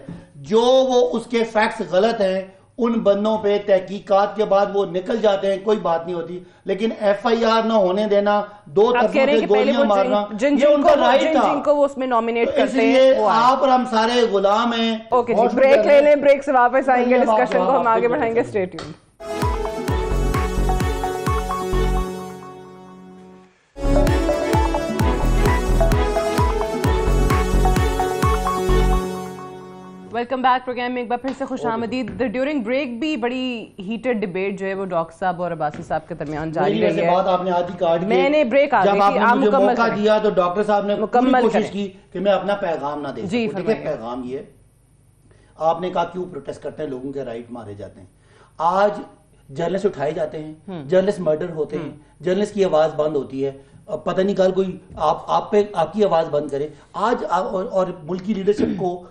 جو وہ اس کے فیکٹس غلط ہیں ان بندوں پہ تحقیقات کے بعد وہ نکل جاتے ہیں, کوئی بات نہیں ہوتی. لیکن ایف آئی آر نہ ہونے دینا, 2 طرفوں سے گولیاں مارنا, یہ ان کا رائٹ تھا. جن کو وہ اس میں نومینیٹ کرتے ہیں آپ اور ہم سارے غلام ہیں. اوکے جی, بریک لے لیں, بریک سے واپس آئیں گے, ڈسکشن کو ہم آگے بڑھائیں گے. Stay tuned. Welcome back. Program میں ایک بار پھر سے خوش آمدید. ڈیورنگ بریک بھی بڑی ہیٹڈ ڈیبیٹ جو ہے وہ ڈاکٹر صاحب اور عباسی صاحب کے درمیان جاری رہی ہے. بات آپ نے آدھی کاٹ, میں نے بریک آ گئی تھی, آپ مکمل موقع دیا تو ڈاکٹر صاحب نے مکمل کوشش کی کہ میں اپنا پیغام نہ دے سکوں. دیکھیں پیغام یہ, آپ نے کہا کیوں پروٹیسٹ کرتے ہیں, لوگوں کے رائٹ مارے جاتے ہیں. آج جرنلسٹ اٹھائے جاتے ہیں, جرنلسٹ مرڈر ہوتے ہیں, جرنلسٹ کی آواز بند ہوتی ہے. پتہ نہیں کل کوئی آپ پہ آپ کی آواز بند کرے. آج اور ملکی لیڈرشپ کو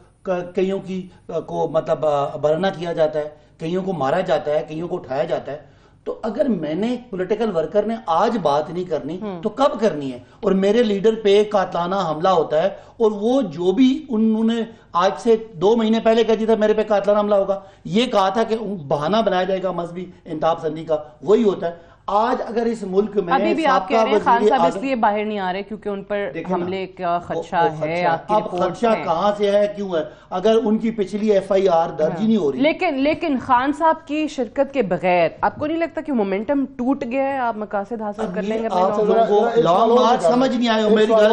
کئیوں کی کو مطلب برہنہ کیا جاتا ہے, کئیوں کو مارا جاتا ہے, کئیوں کو اٹھایا جاتا ہے. تو اگر میں نے پولیٹیکل ورکر نے آج بات نہیں کرنی تو کب کرنی ہے؟ اور میرے لیڈر پہ قاتلانہ حملہ ہوتا ہے, اور وہ جو بھی انہوں نے آج سے 2 مہینے پہلے کہہ دیا تھا میرے پہ قاتلانہ حملہ ہوگا, یہ کہا تھا کہ بہانہ بنایا جائے گا مذہبی انتہا پسندی کا, وہی ہوتا ہے. آج اگر اس ملک میں ابھی بھی آپ کہہ رہے ہیں خان صاحب اس لیے باہر نہیں آ رہے کیونکہ ان پر حملے کا خدشہ ہے. اب خدشہ کہاں سے ہے, کیوں ہے؟ اگر ان کی پچھلی FIR درج ہی نہیں ہو رہی. لیکن خان صاحب کی شرکت کے بغیر آپ کو نہیں لگتا کہ مومنٹم ٹوٹ گیا ہے؟ آپ مقاصد حاصل کر لیں گے آپ لوگوں کو لانگ مارچ سمجھ نہیں آئے.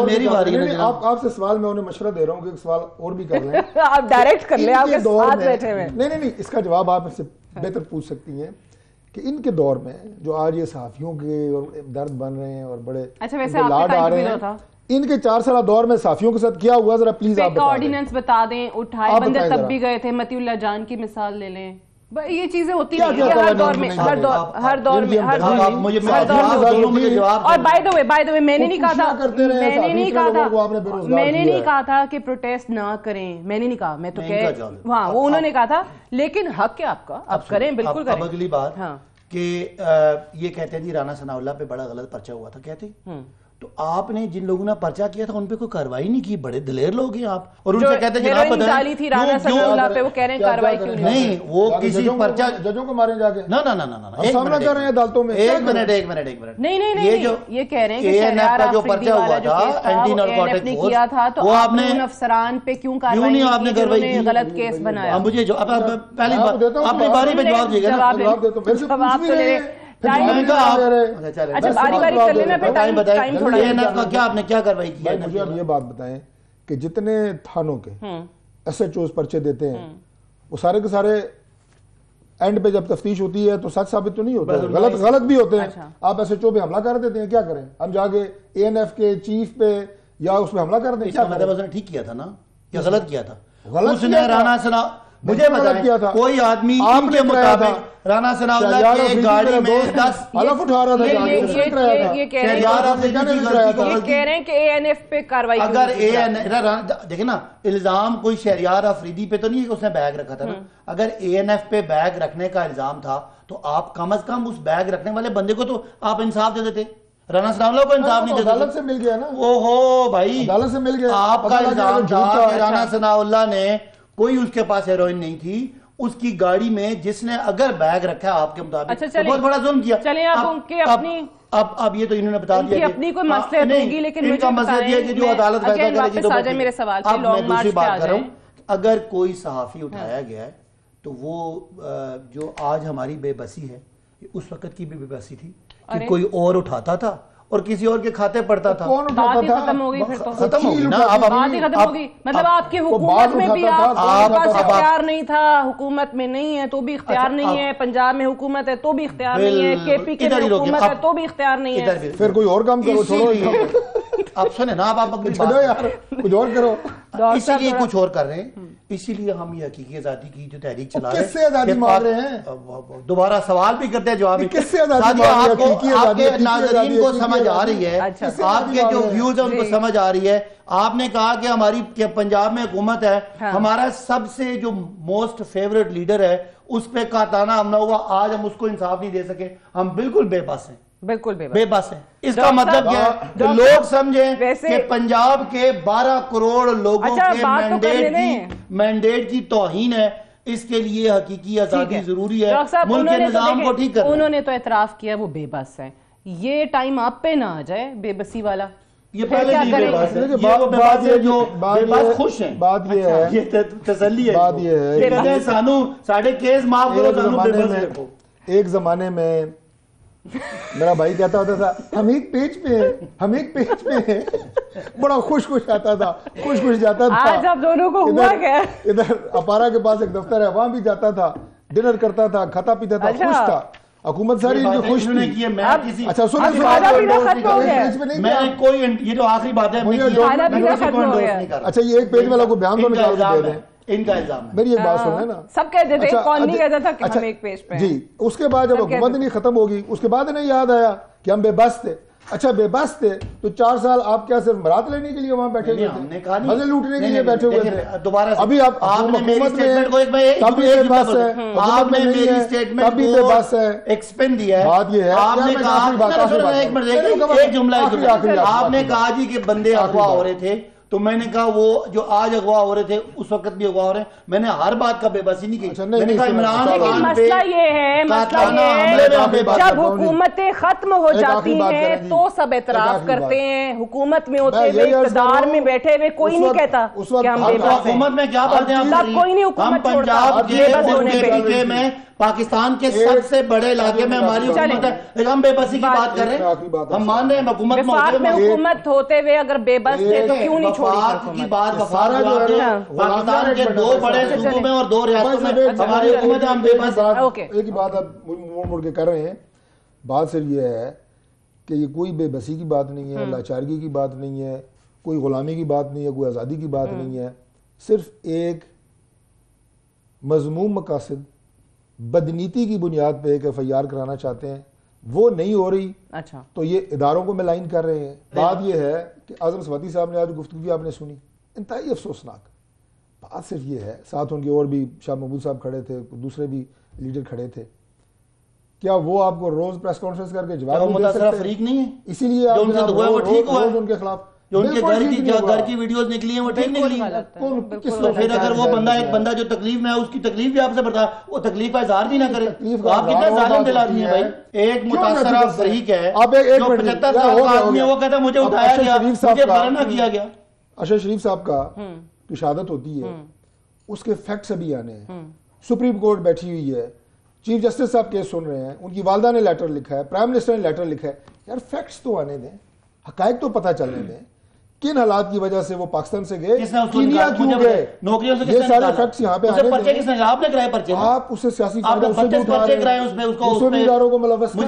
میری باری ہے. آپ سے سوال میں انہیں مشورہ دے رہا ہوں کہ ایک سوال اور بھی کر لیں. آپ ڈائریکٹ کر لیں, آپ کے ساتھ بیٹھے ہوئے. نہیں, اس کا جواب آپ اس سے بہتر پوچھ سکتی ہیں کہ ان کے دور میں جو آج یہ صحافیوں کے درد بن رہے ہیں اور بڑے لاڈ آ رہے ہیں, ان کے 4 سالہ دور میں صحافیوں کے ساتھ کیا ہوا ذرا پلیز آپ آرڈیننس بتا دیں. اٹھائے بندے تب بھی گئے تھے, متی اللہ جان کی مثال لے لیں. یہ چیزیں ہوتی ہیں ہر دور میں, ہر دور میں. اور بائی دا وے میں نے نہیں کہا تھا کہ پروٹیسٹ نہ کریں, میں نے نہیں کہا, میں تو ہاں وہ انہوں نے کہا تھا, لیکن حق ہے آپ کا, آپ کریں, بالکل کریں. اگلی بات کہ یہ کہتے ہیں جی رانا ثناء اللہ پہ بڑا غلط پرچہ ہوا تھا, کہتے تو آپ نے جن لوگوں نے پرچہ کیا تھا ان پہ کوئی کارروائی نہیں کی. بڑے دلیر لوگ ہیں آپ, اور ان سے کہتے ہیں جناب ڈالی تھی رانا ثناء اللہ پہ, وہ کہہ رہے ہیں کارروائی کیوں نہیں, وہ کسی پرچہ ججوں کو مارے جا کے نہ سامنا کر رہے ہیں عدالتوں میں. ایک منٹ نہیں, یہ کہہ رہے ہیں کہ شہریار کا جو پرچہ ہوا تھا اینٹی نارکوٹک نے کیا تھا تو آپ نے ان افسران پہ کیوں کارروائی نہیں, آپ نے غلط کیس بنایا. مجھے جو پہلی بات اپنی باری میں جواب دیجیے نا, جواب تو لے. اچھا باری باری کر لینا, پھر ٹائم تھوڑا کیا آپ نے کیا کارروائی کی ہے. مجھے اب یہ بات بتائیں کہ جتنے تھانوں کے SHOs پرچے دیتے ہیں وہ سارے کے سارے اینڈ پہ جب تفتیش ہوتی ہے تو سچ ثابت تو نہیں ہوتا, غلط بھی ہوتے ہیں. آپ SHO پہ حملہ کر دیتے ہیں, کیا کریں ہم جا کے ANF کے چیف پہ یا اس پہ حملہ کر دیں؟ کیا مطلب ٹھیک کیا تھا نا یا غلط کیا تھا؟ اس نے رانا ثناء مجھے بتائیں کوئی آدمی ان کے مطابق رانا ثناء اللہ کی گاڑی میں 10 حلف اٹھا رہا تھا. یہ کہہ رہے ہیں کہ ANF پہ کارروائی. اگر دیکھیں نا, الزام کوئی شہریار افریدی پہ تو نہیں کہ اس نے بیگ رکھا تھا نا. اگر ANF پہ بیگ رکھنے کا الزام تھا تو آپ کم از کم اس بیگ رکھنے والے بندے کو تو آپ انصاف دے دیتے. رانا ثناء اللہ کو انصاف نہیں دیتے. عدالت سے مل گیا نا. اوہو بھائی, عدالت سے مل گیا. آپ کا الزام تھا کہ رانا ثناء اللہ نے کوئی اس کے پاس ہیروئن نہیں تھی, اس کی گاڑی میں جس نے اگر بیگ رکھا آپ کے مطابق بہت بڑا ظلم کیا. اب یہ تو انہوں نے بتا دیا کہ اپنی کوئی مسئلہ ہوگی, لیکن ان کا مسئلہ یہ ہے کہ جو عدالت فیصلہ کرے گی. میرے سوال اب میں دوسری بات کر رہا ہوں, اگر کوئی صحافی اٹھایا گیا ہے تو وہ جو آج ہماری بے بسی ہے اس وقت کی بھی بے بسی تھی کہ کوئی اور اٹھاتا تھا اور کسی اور کے کھاتے پڑتا تھا. بات ہی ختم ہو گئی, پھر تو ختم ہوگی نا. بات ہی ختم ہوگی. مطلب آپ کی حکومت میں بھی آپ کے پاس اختیار نہیں تھا, حکومت میں نہیں ہے تو بھی اختیار نہیں ہے, پنجاب میں حکومت ہے تو بھی اختیار نہیں ہے, KPK میں حکومت ہے تو بھی اختیار نہیں ہے. پھر کوئی اور کام کرو, چھوڑو. آپ سنیں نا, آپ چھوڑو یار, کچھ اور کرو. اسی لیے کچھ اور کر رہے ہیں, اسی لیے ہم یہ حقیقی آزادی کی جو تحریک چلا رہے ہیں. کس سے آزادی مانگ رہے ہیں؟ دوبارہ سوال بھی کرتے ہیں, جواب کس سے آزادی مانگ رہے ہیں؟ آپ کے ناظرین کو سمجھ آ رہی ہے, آپ کے جو ویوز ہیں ان کو سمجھ آ رہی ہے. آپ نے کہا کہ ہماری پنجاب میں حکومت ہے, ہمارا سب سے جو موسٹ فیوریٹ لیڈر ہے اس پہ کاتانہ حملہ ہوا, آج ہم اس کو انصاف نہیں دے سکے. ہم بالکل بے بس ہیں, بالکل بے بس ہیں. اس کا مطلب کیا ہے کہ لوگ سمجھیں کہ پنجاب کے 12 کروڑ لوگوں کے مینڈیٹ کی توہین ہے. اس کے لیے حقیقی آزادی ضروری ہے, ملک کے نظام کو ٹھیک کرنا. انہوں نے تو اعتراف کیا وہ بے بس ہیں. یہ ٹائم آپ پہ نہ آ جائے بے بسی والا, یہ پہلے بھی بے بس ہے, یہ وہ بے بس ہے جو بے بس خوش ہیں. بات یہ ہے, یہ تسلی ہے, بات یہ ہے کہ سانو ساڑھے کیس معاف کرو, سانو بے بس رکھو. ایک زمانے میں میرا بھائی کہتا ہوتا تھا ہم ایک پیج پہ ہیں, ہم ایک پیج پہ ہیں, بڑا خوش آتا تھا, خوش جاتا تھا. آج آپ دونوں کو ہوا کیا؟ ادھر اپارا کے پاس ایک دفتر ہے, وہاں بھی جاتا تھا, ڈنر کرتا تھا, کھاتا پیتا تھا, خوش تھا. حکومت ساری خوش نہیں کی. اچھا سنیں, میں کوئی یہ جو آخری بات ہے, اچھا یہ ایک پیج والا کو بیان تو نکال کے دے دیں. ان کا الزام ہے. میری ایک بات سنیں نا, سب کہتے تھے, کون نہیں کہتا تھا کہ ہم ایک پیج پہ. جی, اس کے بعد جب حکومت نہیں ختم ہوگی اس کے بعد انہیں یاد آیا کہ ہم بے بس تھے. اچھا بے بس تھے تو 4 سال آپ کیا صرف برات لینے کے لیے وہاں بیٹھے ہوئے تھے, مزے لوٹنے کے لیے بیٹھے ہوئے تھے؟ دوبارہ ابھی آپ نے میری اسٹیٹمنٹ کو تب بھی بے بس ہے, آپ نے میری اسٹیٹمنٹ تب بھی بے بس ہے. ایک سپن دیا ہے. بات یہ ہے, آپ نے کہا ایک جملہ, آپ نے کہا جی کہ بندے اغوا ہو رہے تھے تو میں نے کہا وہ جو آج اغوا ہو رہے تھے اس وقت بھی اغوا ہو رہے ہیں. میں نے ہر بات کا بے بسی نہیں کی. میں نے کہا عمران خان مسئلہ یہ ہے جب حکومتیں ختم ہو جاتی ہیں تو سب اعتراف کرتے ہیں, حکومت میں ہوتے ہوئے اقتدار میں بیٹھے ہوئے کوئی نہیں کہتا کہ ہم بے بس ہیں. حکومت میں کیا باتیں تب کوئی نہیں حکومت چھوڑتا بے بس ہونے پہ. میں پاکستان کے سب سے بڑے علاقے میں ہماری حکومت ہے, ہم بے بسی کی بات کر رہے ہیں, ہم مان رہے ہیں حکومت میں حکومت ہوتے ہوئے اگر بے بس تھے تو کیوں نہیں چھوڑی پاکستان کے 2 بڑے صوبوں میں اور 2 ریاستوں میں ہماری حکومت ہے, ہم بے بس. ایک ہی بات آپ مڑ کے کر رہے ہیں. بات صرف یہ ہے کہ یہ کوئی بے بسی کی بات نہیں ہے, لاچارگی کی بات نہیں ہے, کوئی غلامی کی بات نہیں ہے, کوئی آزادی کی بات نہیں ہے. صرف ایک مذموم مقاصد بدنیتی کی بنیاد پہ ایک FIR کرانا چاہتے ہیں, وہ نہیں ہو رہی. اچھا تو یہ اداروں کو ملائن کر رہے ہیں. بات یہ ہے کہ اعظم سواتی صاحب نے آج گفتگو بھی آپ نے سنی, انتہائی افسوسناک بات صرف یہ ہے. ساتھ ان کے اور بھی شاہ محمود صاحب کھڑے تھے, دوسرے بھی لیڈر کھڑے تھے. کیا وہ آپ کو روز پریس کانفرنس کر کے جواب دے سکتے ہیں؟ فریق نہیں ہے, اسی لیے آپ روز ان کے خلاف جو ان کے گھر کی ویڈیوز نکلی ہیں وہ ٹھیک نکلی ہیں. تو پھر اگر وہ بندہ ایک بندہ جو تکلیف میں ہے اس کی تکلیف بھی آپ سے بڑھتا ہے, وہ تکلیف کا اظہار بھی نہ کرے. آپ کتنے ظالم دل آدمی ہیں بھائی. ایک متاثرہ فریق ہے جو 75 سال کا آدمی ہے, وہ کہتا ہے مجھے اٹھایا گیا, مجھے برہنہ کیا گیا. اشرف شریف صاحب کا کی شہادت ہوتی ہے, اس کے فیکٹس ابھی آنے ہیں. سپریم کورٹ بیٹھی ہوئی ہے, چیف جسٹس صاحب کیس سن رہے ہیں, ان کی والدہ نے لیٹر لکھا ہے, پرائم منسٹر نے لیٹر لکھا ہے. یار فیکٹس تو آنے دیں, حقائق تو پتہ چلنے دیں. کن حالات کی وجہ سے وہ پاکستان سے گئے, کینیا کیوں گئے, نوکریوں سے یہ سارے فیکٹس یہاں پہ آنے پرچے کس نے, آپ نے کرائے پرچے, آپ اسے سیاسی آپ نے پرچے کرائے اس میں, اس کو اداروں کو ملوث کر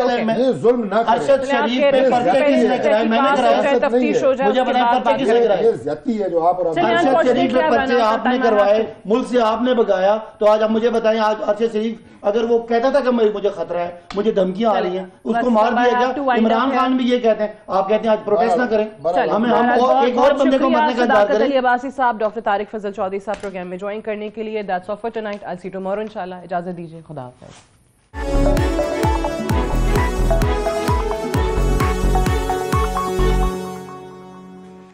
رہے ہیں. یہ ظلم نہ کریں. ارشد شریف پہ پرچے کس نے کرائے, میں نے کرایا, مجھے بتائیں پرچے کس نے کرائے. یہ زیادتی ہے جو آپ اور ارشد شریف پہ پرچے آپ نے کروائے, ملک سے آپ نے بگایا. تو آج آپ مجھے بتائیں, آج ارشد شریف اگر وہ کہتا تھا کہ مجھے خطرہ ہے, مجھے دھمکیاں آ رہی ہیں, اس کو مار دیا گیا. عمران خان بھی یہ کہتے ہیں, آپ کہتے ہیں آج پروٹیسٹ نہ کریں. ہم ایک اور بندے کو مرنے کا بات کریں. علی عباسی صاحب, ڈاکٹر طارق فضل چودھری صاحب پروگرام میں جوائن کرنے کے لیے. That's all for tonight. I'll see you tomorrow انشاءاللہ. اجازت دیجیے, خدا حافظ.